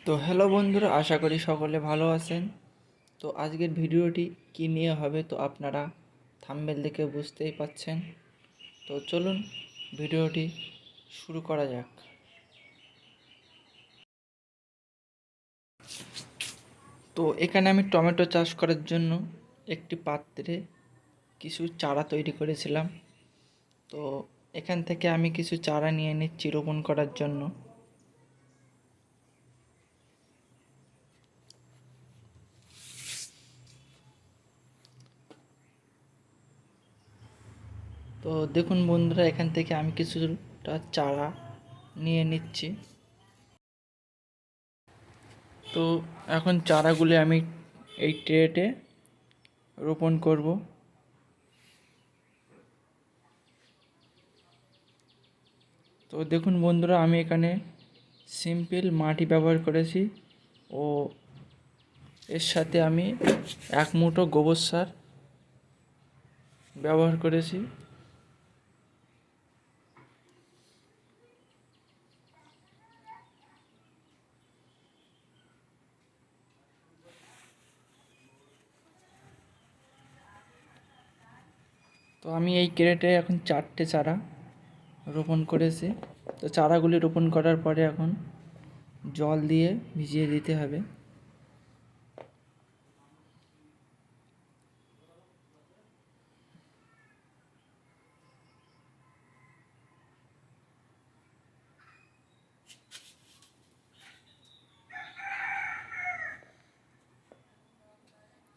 তো হ্যালো বন্ধুরা, আশা করি সকলে ভালো আছেন। তো আজকের ভিডিওটি কি নিয়ে হবে তো আপনারা থাম্বনেল দেখে বুঝতেই পাচ্ছেন। তো চলুন ভিডিওটি শুরু করা যাক। তো এখানে আমি টমেটো চাষ করার জন্য একটি পাত্রে কিছু চারা তৈরি করেছিলাম। তো এখান থেকে আমি কিছু চারা নিয়ে নিচ্ছি রোপণ করার জন্য। তো দেখুন বন্ধুরা, এখান থেকে আমি কিছুটা চারা নিয়ে নিচ্ছি। তো এখন চারাগুলি আমি এই ট্রেতে রোপণ করব। তো দেখুন বন্ধুরা, আমি এখানে সিম্পল মাটি ব্যবহার করেছি ও এর সাথে আমি 1 মুঠো গোবর সার ব্যবহার করেছি। তো আমি এই ক্রেটে এখন 4টে চারা রোপণ করেছি। তো চারাগুলি রোপণ করার পরে এখন জল দিয়ে ভিজিয়ে দিতে হবে।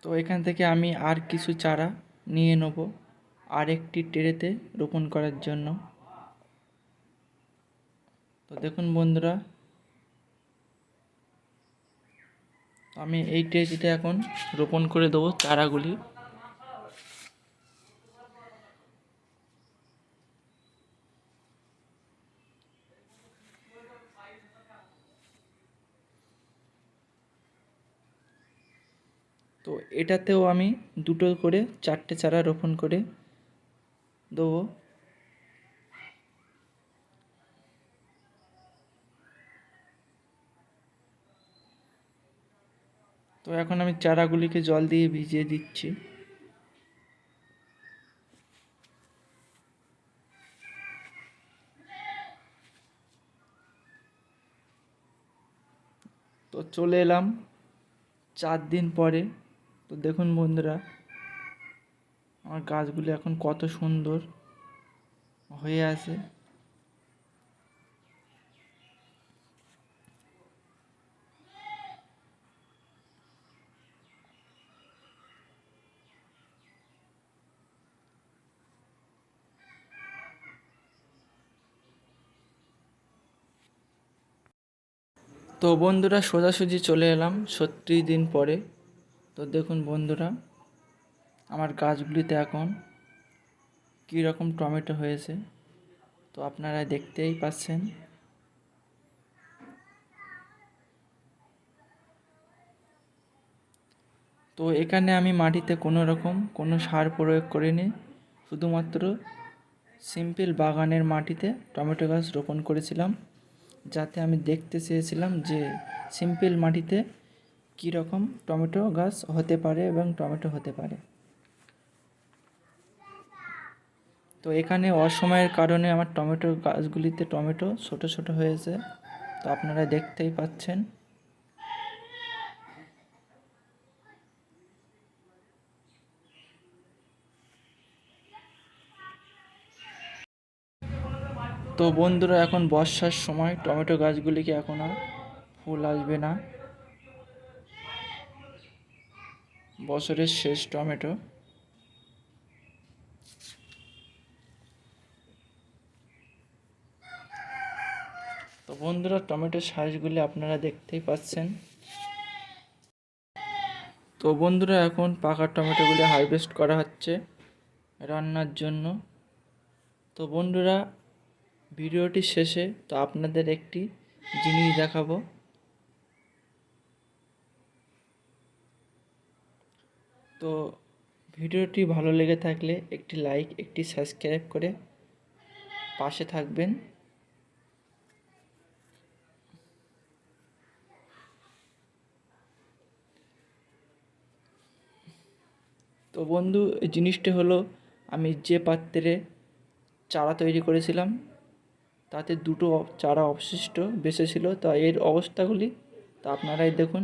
তো এখান থেকে আমি আর কিছু চারা নিয়ে নেব আরেকটি ট্রেতে রোপণ করার জন্য। তো দেখুন বন্ধুরা, আমি এই ট্রেতে এখন রোপণ করে দেবো চারাগুলি। তো এটাতেও আমি 2টো করে 4টে চারা রোপণ করে দেবো। তো এখন আমি চারাগুলিকে জল দিয়ে ভিজিয়ে দিচ্ছি। তো চলে এলাম 4 দিন পরে। তো দেখুন বন্ধুরা, আমার গাছগুলি এখন কত সুন্দর হয়ে আছে। তো বন্ধুরা, সোজাসুজি চলে এলাম 36 দিন পরে। তো দেখুন বন্ধুরা, আমার গাছগুলিতে এখন কী রকম টমেটো হয়েছে তো আপনারা দেখতেই পাচ্ছেন। তো এখানে আমি মাটিতে কোনো সার প্রয়োগ করিনি, শুধুমাত্র সিম্পল বাগানের মাটিতে টমেটো গাছ রোপণ করেছিলাম, যাতে আমি দেখতে চেয়েছিলাম যে সিম্পল মাটিতে কী রকম টমেটো গাছ হতে পারে এবং টমেটো হতে পারে। তো এখানে অসময়ের কারণে আমার টমেটো গাছগুলিতে টমেটো ছোট ছোট হয়েছে, তো আপনারা দেখতেই পাচ্ছেন। তো বন্ধুরা, এখন বর্ষার সময় টমেটো গাছগুলিকে এখন আর ফুল আসবে না, বছরের শেষ টমেটো। তো বন্ধুরা, টমেটোর সাইজগুলি আপনারা দেখতেই পাচ্ছেন। তো বন্ধুরা, এখন পাকা টমেটোগুলি হারভেস্ট করা হচ্ছে রান্নার জন্য। তো বন্ধুরা, ভিডিওটির শেষে তো আপনাদের একটি জিনিস দেখাবো। তো ভিডিওটি ভালো লেগে থাকলে একটি লাইক, একটি সাবস্ক্রাইব করে পাশে থাকবেন। তো বন্ধু, এই জিনিসটি হলো, আমি যে পাত্রে চারা তৈরি করেছিলাম তাতে দুটো চারা অবশিষ্ট বেঁচে ছিল। তা এর অবস্থাগুলি তা আপনারাই দেখুন।